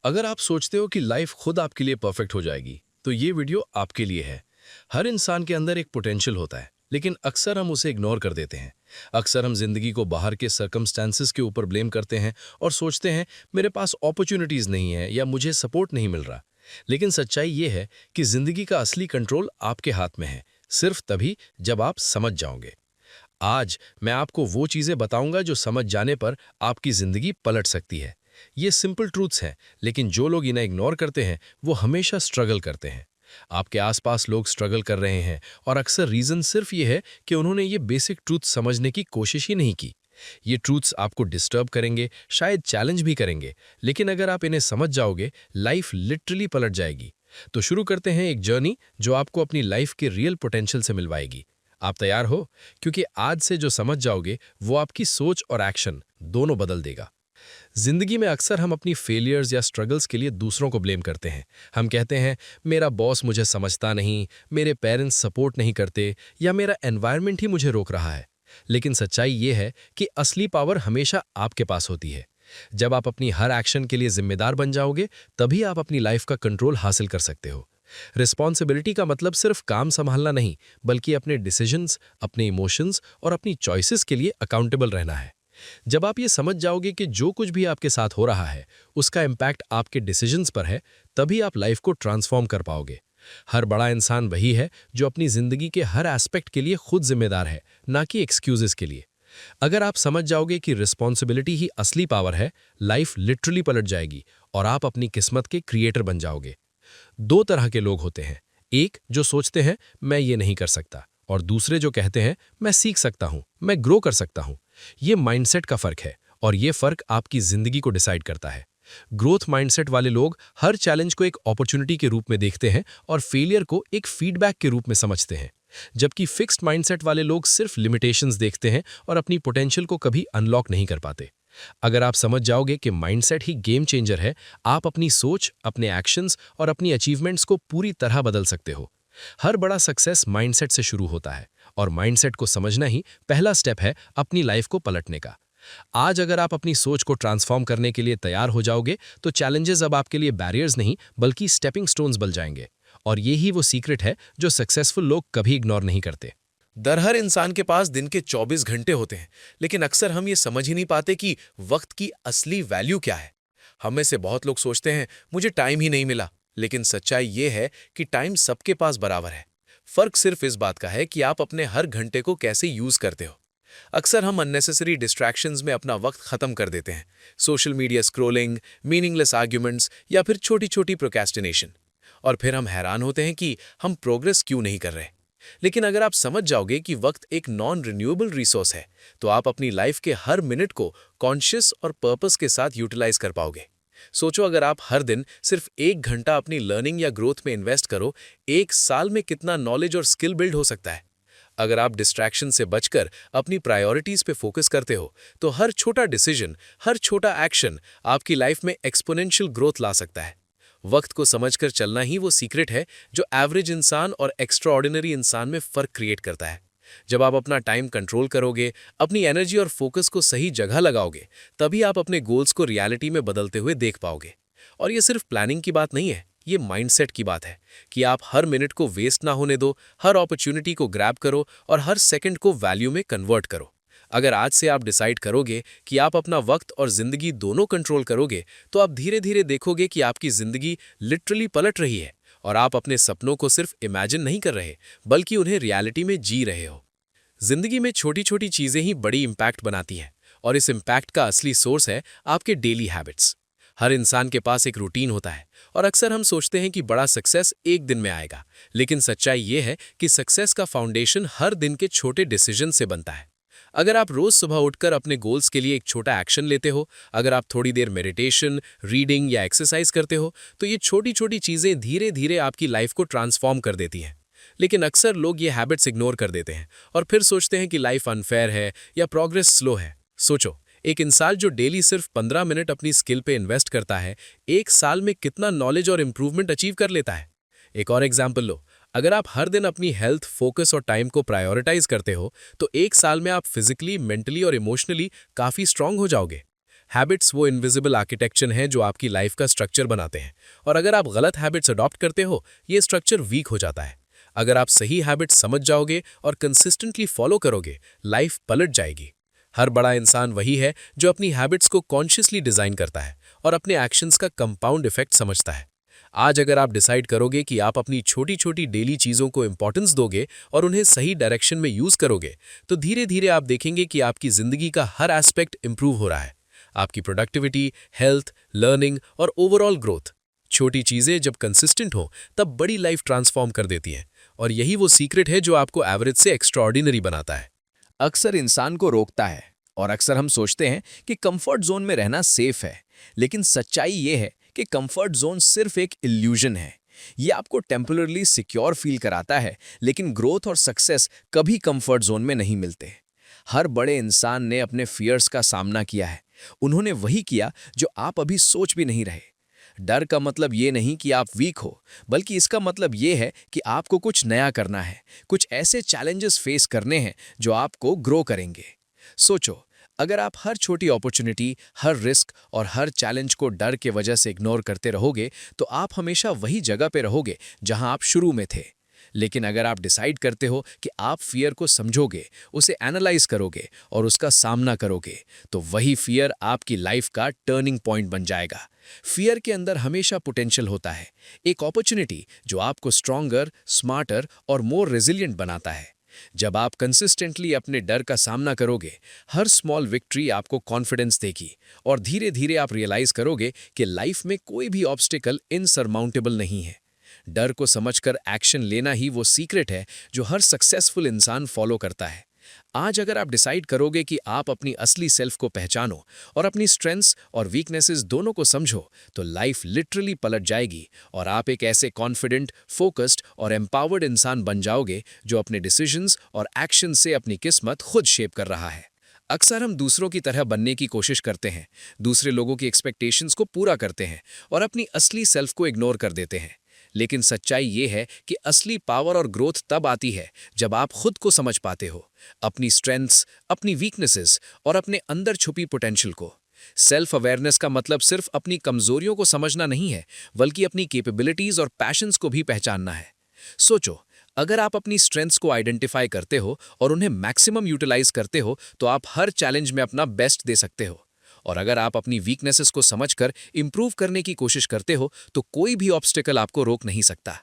अगर आप सोचते हो कि लाइफ खुद आपके लिए परफेक्ट हो जाएगी, तो ये वीडियो आपके लिए है। हर इंसान के अंदर एक पोटेंशियल होता है, लेकिन अक्सर हम उसे इग्नोर कर देते हैं। अक्सर हम जिंदगी को बाहर के सर्कमस्टेंसेस के ऊपर ब्लेम करते हैं और सोचते हैं मेरे पास अपॉर्चुनिटीज नहीं है या मुझे सपोर्ट नहीं मिल रहा। लेकिन सच्चाई ये है कि जिंदगी का असली कंट्रोल आपके हाथ में है, सिर्फ तभी जब आप समझ जाओगे। आज मैं आपको वो चीज़ें बताऊंगा जो समझ जाने पर आपकी ज़िंदगी पलट सकती है। ये सिंपल ट्रूथ्स हैं, लेकिन जो लोग इन्हें इग्नोर करते हैं वो हमेशा स्ट्रगल करते हैं। आपके आसपास लोग स्ट्रगल कर रहे हैं और अक्सर रीज़न सिर्फ ये है कि उन्होंने ये बेसिक ट्रूथ समझने की कोशिश ही नहीं की। ये ट्रूथ्स आपको डिस्टर्ब करेंगे, शायद चैलेंज भी करेंगे, लेकिन अगर आप इन्हें समझ जाओगे, लाइफ लिटरली पलट जाएगी। तो शुरू करते हैं एक जर्नी जो आपको अपनी लाइफ के रियल पोटेंशियल से मिलवाएगी। आप तैयार हो? क्योंकि आज से जो समझ जाओगे वो आपकी सोच और एक्शन दोनों बदल देगा। जिंदगी में अक्सर हम अपनी फेलियर्स या स्ट्रगल्स के लिए दूसरों को ब्लेम करते हैं। हम कहते हैं मेरा बॉस मुझे समझता नहीं, मेरे पेरेंट्स सपोर्ट नहीं करते या मेरा एनवायरनमेंट ही मुझे रोक रहा है। लेकिन सच्चाई ये है कि असली पावर हमेशा आपके पास होती है। जब आप अपनी हर एक्शन के लिए जिम्मेदार बन जाओगे, तभी आप अपनी लाइफ का कंट्रोल हासिल कर सकते हो। रिस्पॉन्सिबिलिटी का मतलब सिर्फ काम संभालना नहीं, बल्कि अपने डिसीजंस, अपने इमोशंस और अपनी चॉइसेस के लिए अकाउंटेबल रहना है। जब आप ये समझ जाओगे कि जो कुछ भी आपके साथ हो रहा है, उसका इम्पैक्ट आपके डिसीजंस पर है, तभी आप लाइफ को ट्रांसफॉर्म कर पाओगे। हर बड़ा इंसान वही है जो अपनी जिंदगी के हर एस्पेक्ट के लिए खुद जिम्मेदार है, ना कि एक्सक्यूजेस के लिए। अगर आप समझ जाओगे कि रिस्पॉन्सिबिलिटी ही असली पावर है, लाइफ लिटरली पलट जाएगी और आप अपनी किस्मत के क्रिएटर बन जाओगे। दो तरह के लोग होते हैं, एक जो सोचते हैं मैं ये नहीं कर सकता, और दूसरे जो कहते हैं मैं सीख सकता हूं, मैं ग्रो कर सकता हूं। ये माइंडसेट का फर्क है, और ये फर्क आपकी जिंदगी को डिसाइड करता है। ग्रोथ माइंडसेट वाले लोग हर चैलेंज को एक अपॉर्चुनिटी के रूप में देखते हैं और फेलियर को एक फीडबैक के रूप में समझते हैं। जबकि फिक्स्ड माइंडसेट वाले लोग सिर्फ लिमिटेशंस देखते हैं और अपनी पोटेंशियल को कभी अनलॉक नहीं कर पाते। अगर आप समझ जाओगे कि माइंडसेट ही गेम चेंजर है, आप अपनी सोच, अपने एक्शंस और अपनी अचीवमेंट्स को पूरी तरह बदल सकते हो। हर बड़ा सक्सेस माइंडसेट से शुरू होता है, और माइंडसेट को समझना ही पहला स्टेप है अपनी लाइफ को पलटने का। आज अगर आप अपनी सोच को ट्रांसफॉर्म करने के लिए तैयार हो जाओगे, तो चैलेंजेस अब आपके लिए बैरियर्स नहीं बल्कि स्टेपिंग स्टोन्स बन जाएंगे। और यही वो सीक्रेट है जो सक्सेसफुल लोग कभी इग्नोर नहीं करते। हर इंसान के पास दिन के 24 घंटे होते हैं, लेकिन अक्सर हम ये समझ ही नहीं पाते कि वक्त की असली वैल्यू क्या है। हम में से बहुत लोग सोचते हैं मुझे टाइम ही नहीं मिला, लेकिन सच्चाई ये है कि टाइम सबके पास बराबर है। फर्क सिर्फ इस बात का है कि आप अपने हर घंटे को कैसे यूज करते हो। अक्सर हम अननेसेसरी डिस्ट्रैक्शंस में अपना वक्त खत्म कर देते हैं। Social media scrolling, meaningless arguments या फिर छोटी छोटी प्रोक्रेस्टिनेशन। और फिर हम हैरान होते हैं कि हम प्रोग्रेस क्यों नहीं कर रहे। लेकिन अगर आप समझ जाओगे कि वक्त एक नॉन रिन्यूएबल रिसोर्स है, तो आप अपनी लाइफ के हर मिनट को कॉन्शियस और पर्पस के साथ यूटिलाइज कर पाओगे। सोचो, अगर आप हर दिन सिर्फ 1 घंटा अपनी लर्निंग या ग्रोथ में इन्वेस्ट करो, 1 साल में कितना नॉलेज और स्किल बिल्ड हो सकता है। अगर आप डिस्ट्रैक्शन से बचकर अपनी प्रायोरिटीज पे फोकस करते हो, तो हर छोटा डिसीजन, हर छोटा एक्शन आपकी लाइफ में एक्सपोनेंशियल ग्रोथ ला सकता है। वक्त को समझकर चलना ही वो सीक्रेट है जो एवरेज इंसान और एक्स्ट्राऑर्डिनरी इंसान में फर्क क्रिएट करता है। जब आप अपना टाइम कंट्रोल करोगे, अपनी एनर्जी और फोकस को सही जगह लगाओगे, तभी आप अपने गोल्स को रियलिटी में बदलते हुए देख पाओगे। और ये सिर्फ प्लानिंग की बात नहीं है, ये माइंडसेट की बात है कि आप हर मिनट को वेस्ट ना होने दो, हर अपॉर्चुनिटी को ग्रैब करो और हर सेकंड को वैल्यू में कन्वर्ट करो। अगर आज से आप डिसाइड करोगे कि आप अपना वक्त और जिंदगी दोनों कंट्रोल करोगे, तो आप धीरे धीरे देखोगे कि आपकी जिंदगी लिटरली पलट रही है और आप अपने सपनों को सिर्फ इमेजिन नहीं कर रहे, बल्कि उन्हें रियलिटी में जी रहे हो। जिंदगी में छोटी छोटी चीजें ही बड़ी इंपैक्ट बनाती हैं, और इस इंपैक्ट का असली सोर्स है आपके डेली हैबिट्स। हर इंसान के पास एक रूटीन होता है, और अक्सर हम सोचते हैं कि बड़ा सक्सेस एक दिन में आएगा, लेकिन सच्चाई ये है कि सक्सेस का फाउंडेशन हर दिन के छोटे डिसीजन से बनता है। अगर आप रोज सुबह उठकर अपने गोल्स के लिए एक छोटा एक्शन लेते हो, अगर आप थोड़ी देर मेडिटेशन, रीडिंग या एक्सरसाइज करते हो, तो ये छोटी छोटी चीजें धीरे धीरे आपकी लाइफ को ट्रांसफॉर्म कर देती हैं। लेकिन अक्सर लोग ये हैबिट्स इग्नोर कर देते हैं और फिर सोचते हैं कि लाइफ अनफेयर है या प्रोग्रेस स्लो है। सोचो, एक इंसान जो डेली सिर्फ 15 मिनट अपनी स्किल पे इन्वेस्ट करता है, 1 साल में कितना नॉलेज और इंप्रूवमेंट अचीव कर लेता है। एक और एग्जाम्पल लो, अगर आप हर दिन अपनी हेल्थ, फोकस और टाइम को प्रायोरिटाइज करते हो, तो 1 साल में आप फिजिकली, मेंटली और इमोशनली काफी स्ट्रांग हो जाओगे। हैबिट्स वो इनविजिबल आर्किटेक्चर हैं जो आपकी लाइफ का स्ट्रक्चर बनाते हैं, और अगर आप गलत हैबिट्स अडॉप्ट करते हो, ये स्ट्रक्चर वीक हो जाता है। अगर आप सही हैबिट्स समझ जाओगे और कंसिस्टेंटली फॉलो करोगे, लाइफ पलट जाएगी। हर बड़ा इंसान वही है जो अपनी हैबिट्स को कॉन्शियसली डिजाइन करता है और अपने एक्शंस का कंपाउंड इफेक्ट समझता है। आज अगर आप डिसाइड करोगे कि आप अपनी छोटी छोटी डेली चीज़ों को इंपॉर्टेंस दोगे और उन्हें सही डायरेक्शन में यूज़ करोगे, तो धीरे धीरे आप देखेंगे कि आपकी ज़िंदगी का हर एस्पेक्ट इंप्रूव हो रहा है। आपकी प्रोडक्टिविटी, हेल्थ, लर्निंग और ओवरऑल ग्रोथ। छोटी चीज़ें जब कंसिस्टेंट हो तब बड़ी लाइफ ट्रांसफॉर्म कर देती हैं, और यही वो सीक्रेट है जो आपको एवरेज से एक्स्ट्राऑर्डिनरी बनाता है। अक्सर इंसान को रोकता है और अक्सर हम सोचते हैं कि कंफर्ट जोन में रहना सेफ है, लेकिन सच्चाई ये है कि कंफर्ट जोन सिर्फ एक इल्यूजन है। ये आपको टेम्पररी सिक्योर फील कराता है, लेकिन ग्रोथ और सक्सेस कभी कंफर्ट जोन में नहीं मिलते। हर बड़े इंसान ने अपने फियर्स का सामना किया है। उन्होंने वही किया जो आप अभी सोच भी नहीं रहे। डर का मतलब ये नहीं कि आप वीक हो, बल्कि इसका मतलब ये है कि आपको कुछ नया करना है, कुछ ऐसे चैलेंजेस फेस करने हैं जो आपको ग्रो करेंगे। सोचो, अगर आप हर छोटी अपॉर्चुनिटी, हर रिस्क और हर चैलेंज को डर के वजह से इग्नोर करते रहोगे, तो आप हमेशा वही जगह पे रहोगे जहां आप शुरू में थे। लेकिन अगर आप डिसाइड करते हो कि आप फियर को समझोगे, उसे एनालाइज करोगे और उसका सामना करोगे, तो वही फियर आपकी लाइफ का टर्निंग पॉइंट बन जाएगा। फियर के अंदर हमेशा पोटेंशियल होता है, एक अपॉर्चुनिटी जो आपको स्ट्रॉन्गर, स्मार्टर और मोर रेजिलिएंट बनाता है। जब आप कंसिस्टेंटली अपने डर का सामना करोगे, हर स्मॉल विक्ट्री आपको कॉन्फिडेंस देगी, और धीरे धीरे आप रियलाइज करोगे कि लाइफ में कोई भी ऑब्स्टिकल इनसरमाउंटेबल नहीं है। डर को समझकर एक्शन लेना ही वो सीक्रेट है जो हर सक्सेसफुल इंसान फॉलो करता है। आज अगर आप डिसाइड करोगे कि आप अपनी असली सेल्फ को पहचानो और अपनी स्ट्रेंथ्स और वीकनेसेस दोनों को समझो, तो लाइफ लिटरली पलट जाएगी और आप एक ऐसे कॉन्फिडेंट, फोकस्ड और एम्पावर्ड इंसान बन जाओगे जो अपने डिसीजंस और एक्शन से अपनी किस्मत खुद शेप कर रहा है। अक्सर हम दूसरों की तरह बनने की कोशिश करते हैं, दूसरे लोगों की एक्सपेक्टेशंस को पूरा करते हैं और अपनी असली सेल्फ को इग्नोर कर देते हैं। लेकिन सच्चाई ये है कि असली पावर और ग्रोथ तब आती है जब आप खुद को समझ पाते हो, अपनी स्ट्रेंथ्स, अपनी वीकनेसेस और अपने अंदर छुपी पोटेंशियल को। सेल्फ अवेयरनेस का मतलब सिर्फ अपनी कमजोरियों को समझना नहीं है, बल्कि अपनी कैपेबिलिटीज और पैशंस को भी पहचानना है। सोचो, अगर आप अपनी स्ट्रेंथ्स को आइडेंटिफाई करते हो और उन्हें मैक्सिमम यूटिलाइज करते हो, तो आप हर चैलेंज में अपना बेस्ट दे सकते हो। और अगर आप अपनी वीकनेसेस को समझकर इंप्रूव करने की कोशिश करते हो, तो कोई भी ऑब्स्टिकल आपको रोक नहीं सकता।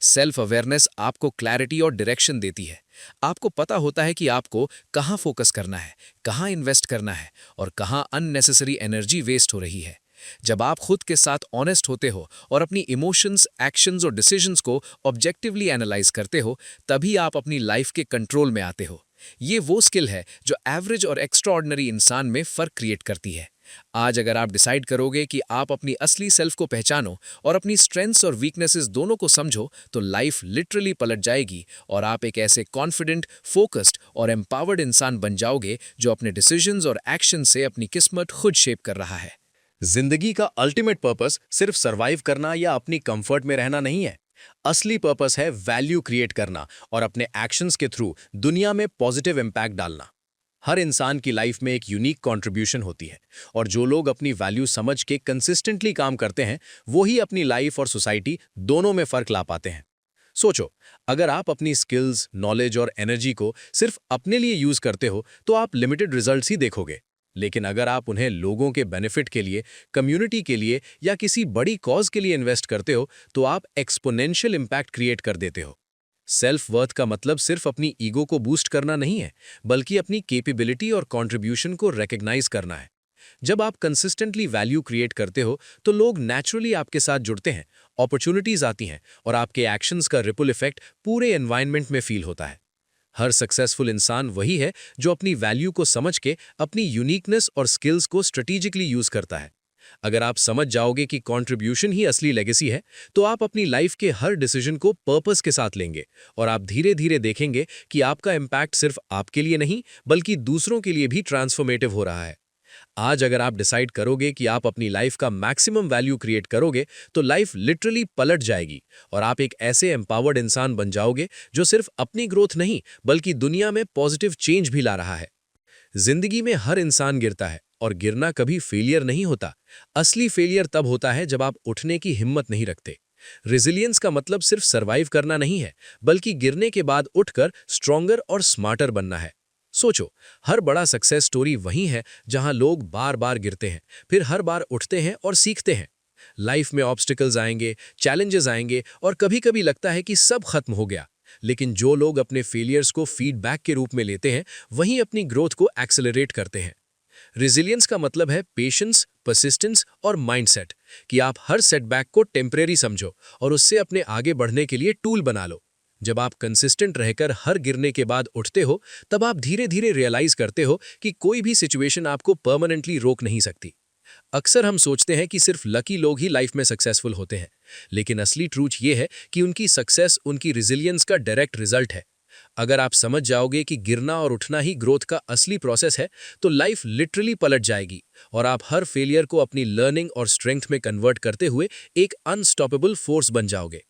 सेल्फ अवेयरनेस आपको क्लैरिटी और डायरेक्शन देती है। आपको पता होता है कि आपको कहाँ फोकस करना है, कहाँ इन्वेस्ट करना है और कहाँ अननेसेसरी एनर्जी वेस्ट हो रही है। जब आप खुद के साथ ऑनेस्ट होते हो और अपनी इमोशंस, एक्शंस और डिसीजंस को ऑब्जेक्टिवली एनालाइज करते हो, तभी आप अपनी लाइफ के कंट्रोल में आते हो। ये वो स्किल है जो एवरेज और एक्स्ट्राऑर्डिनरी इंसान में फर्क क्रिएट करती है। आज अगर आप डिसाइड करोगे कि आप अपनी असली सेल्फ को पहचानो और अपनी स्ट्रेंथ्स और वीकनेसेस दोनों को समझो, तो लाइफ लिटरली पलट जाएगी और आप एक ऐसे कॉन्फिडेंट, फोकस्ड और एम्पावर्ड इंसान बन जाओगे जो अपने डिसीजंस और एक्शन से अपनी किस्मत खुद शेप कर रहा है। जिंदगी का अल्टीमेट पर्पस सिर्फ सरवाइव करना या अपनी कंफर्ट में रहना नहीं है। असली पर्पस है वैल्यू क्रिएट करना और अपने एक्शंस के थ्रू दुनिया में पॉजिटिव इम्पैक्ट डालना। हर इंसान की लाइफ में एक यूनिक कंट्रीब्यूशन होती है, और जो लोग अपनी वैल्यू समझ के कंसिस्टेंटली काम करते हैं, वो ही अपनी लाइफ और सोसाइटी दोनों में फर्क ला पाते हैं। सोचो, अगर आप अपनी स्किल्स, नॉलेज और एनर्जी को सिर्फ अपने लिए यूज करते हो, तो आप लिमिटेड रिजल्ट्स ही देखोगे। लेकिन अगर आप उन्हें लोगों के बेनिफिट के लिए, कम्युनिटी के लिए या किसी बड़ी कॉज के लिए इन्वेस्ट करते हो, तो आप एक्सपोनेंशियल इम्पैक्ट क्रिएट कर देते हो। सेल्फ वर्थ का मतलब सिर्फ अपनी ईगो को बूस्ट करना नहीं है, बल्कि अपनी कैपेबिलिटी और कंट्रीब्यूशन को रिकॉग्नाइज करना है। जब आप कंसिस्टेंटली वैल्यू क्रिएट करते हो, तो लोग नेचुरली आपके साथ जुड़ते हैं, अपॉर्चुनिटीज आती हैं और आपके एक्शंस का रिपल इफेक्ट पूरे एनवायरनमेंट में फील होता है। हर सक्सेसफुल इंसान वही है जो अपनी वैल्यू को समझ के अपनी यूनिकनेस और स्किल्स को स्ट्रेटेजिकली यूज करता है। अगर आप समझ जाओगे कि कंट्रीब्यूशन ही असली लेगेसी है, तो आप अपनी लाइफ के हर डिसीजन को पर्पस के साथ लेंगे और आप धीरे धीरे देखेंगे कि आपका इम्पैक्ट सिर्फ आपके लिए नहीं, बल्कि दूसरों के लिए भी ट्रांसफॉर्मेटिव हो रहा है। आज अगर आप डिसाइड करोगे कि आप अपनी लाइफ का मैक्सिमम वैल्यू क्रिएट करोगे, तो लाइफ लिटरली पलट जाएगी और आप एक ऐसे एम्पावर्ड इंसान बन जाओगे जो सिर्फ अपनी ग्रोथ नहीं, बल्कि दुनिया में पॉजिटिव चेंज भी ला रहा है। जिंदगी में हर इंसान गिरता है, और गिरना कभी फेलियर नहीं होता। असली फेलियर तब होता है जब आप उठने की हिम्मत नहीं रखते। रेजिलियंस का मतलब सिर्फ सर्वाइव करना नहीं है, बल्कि गिरने के बाद उठकर स्ट्रॉन्गर और स्मार्टर बनना है। सोचो, हर बड़ा सक्सेस स्टोरी वही है जहां लोग बार बार गिरते हैं, फिर हर बार उठते हैं और सीखते हैं। लाइफ में ऑब्स्टिकल्स आएंगे, चैलेंजेस आएंगे और कभी-कभी लगता है कि सब खत्म हो गया। लेकिन जो लोग अपने फेलियर्स को फीडबैक के रूप में लेते हैं, वहीं अपनी ग्रोथ को एक्सेलरेट करते हैं। रेजिलियंस का मतलब है पेशेंस, परसिस्टेंस और माइंडसेट, कि आप हर सेटबैक को टेम्परेरी समझो और उससे अपने आगे बढ़ने के लिए टूल बना लो। जब आप कंसिस्टेंट रहकर हर गिरने के बाद उठते हो, तब आप धीरे-धीरे रियलाइज करते हो कि कोई भी सिचुएशन आपको परमानेंटली रोक नहीं सकती। अक्सर हम सोचते हैं कि सिर्फ लकी लोग ही लाइफ में सक्सेसफुल होते हैं, लेकिन असली ट्रूथ ये है कि उनकी सक्सेस उनकी रेजिलियंस का डायरेक्ट रिजल्ट है। अगर आप समझ जाओगे कि गिरना और उठना ही ग्रोथ का असली प्रोसेस है, तो लाइफ लिटरली पलट जाएगी और आप हर फेलियर को अपनी लर्निंग और स्ट्रेंथ में कन्वर्ट करते हुए एक अनस्टॉपेबल फोर्स बन जाओगे।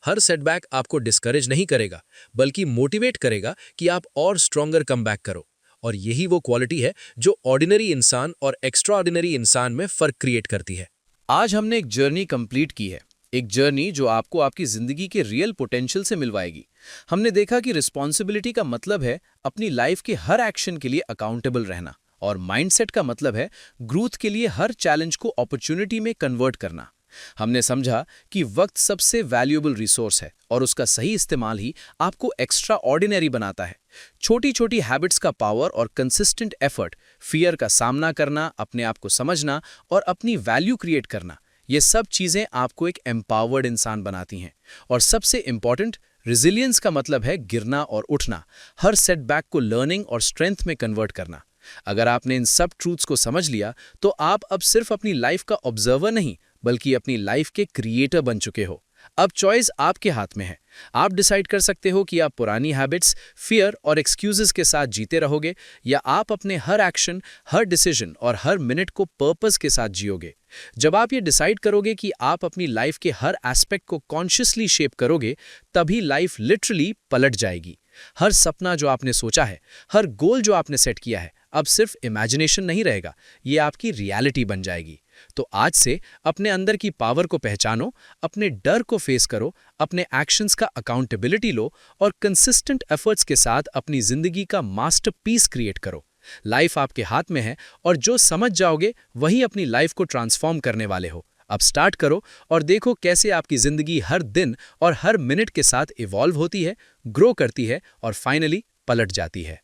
हर सेटबैक आपको डिस्करेज नहीं करेगा, बल्कि मोटिवेट करेगा कि आप और स्ट्रॉन्गर कमबैक करो। और यही वो क्वालिटी है जो ऑर्डिनरी इंसान और एक्स्ट्राऑर्डिनरी इंसान में फर्क क्रिएट करती है। आज हमने एक जर्नी कंप्लीट की है, एक जर्नी जो आपको आपकी जिंदगी के रियल पोटेंशियल से मिलवाएगी। हमने देखा कि रिस्पॉन्सिबिलिटी का मतलब है अपनी लाइफ के हर एक्शन के लिए अकाउंटेबल रहना, और माइंडसेट का मतलब है ग्रोथ के लिए हर चैलेंज को अपॉर्चुनिटी में कन्वर्ट करना। हमने समझा कि वक्त सबसे वैल्यूएबल रिसोर्स है और उसका सही इस्तेमाल ही आपको एक्स्ट्रा ऑर्डिनरी बनाता है। छोटी छोटी हैबिट्स का पावर और कंसिस्टेंट एफर्ट, फियर का सामना करना, अपने आप को समझना और अपनी वैल्यू क्रिएट करना, ये सब चीजें आपको एक एम्पावर्ड इंसान बनाती हैं। और सबसे इंपॉर्टेंट, रेजिलियंस का मतलब है गिरना और उठना, हर सेटबैक को लर्निंग और स्ट्रेंथ में कन्वर्ट करना। अगर आपने इन सब ट्रूथ्स को समझ लिया, तो आप अब सिर्फ अपनी लाइफ का ऑब्जर्वर नहीं, बल्कि अपनी लाइफ के क्रिएटर बन चुके हो। अब चॉइस आपके हाथ में है। आप डिसाइड कर सकते हो कि आप पुरानी हैबिट्स, फियर और एक्सक्यूजेस के साथ जीते रहोगे, या आप अपने हर एक्शन, हर डिसीजन और हर मिनट को पर्पस के साथ जियोगे। जब आप ये डिसाइड करोगे कि आप अपनी लाइफ के हर एस्पेक्ट को कॉन्शियसली शेप करोगे, तभी लाइफ लिटरली पलट जाएगी। हर सपना जो आपने सोचा है, हर गोल जो आपने सेट किया है, अब सिर्फ इमेजिनेशन नहीं रहेगा, ये आपकी रियलिटी बन जाएगी। तो आज से अपने अंदर की पावर को पहचानो, अपने डर को फेस करो, अपने एक्शंस का अकाउंटेबिलिटी लो और कंसिस्टेंट एफर्ट्स के साथ अपनी जिंदगी का मास्टरपीस क्रिएट करो। लाइफ आपके हाथ में है और जो समझ जाओगे वही अपनी लाइफ को ट्रांसफॉर्म करने वाले हो। अब स्टार्ट करो और देखो कैसे आपकी जिंदगी हर दिन और हर मिनट के साथ इवॉल्व होती है, ग्रो करती है और फाइनली पलट जाती है।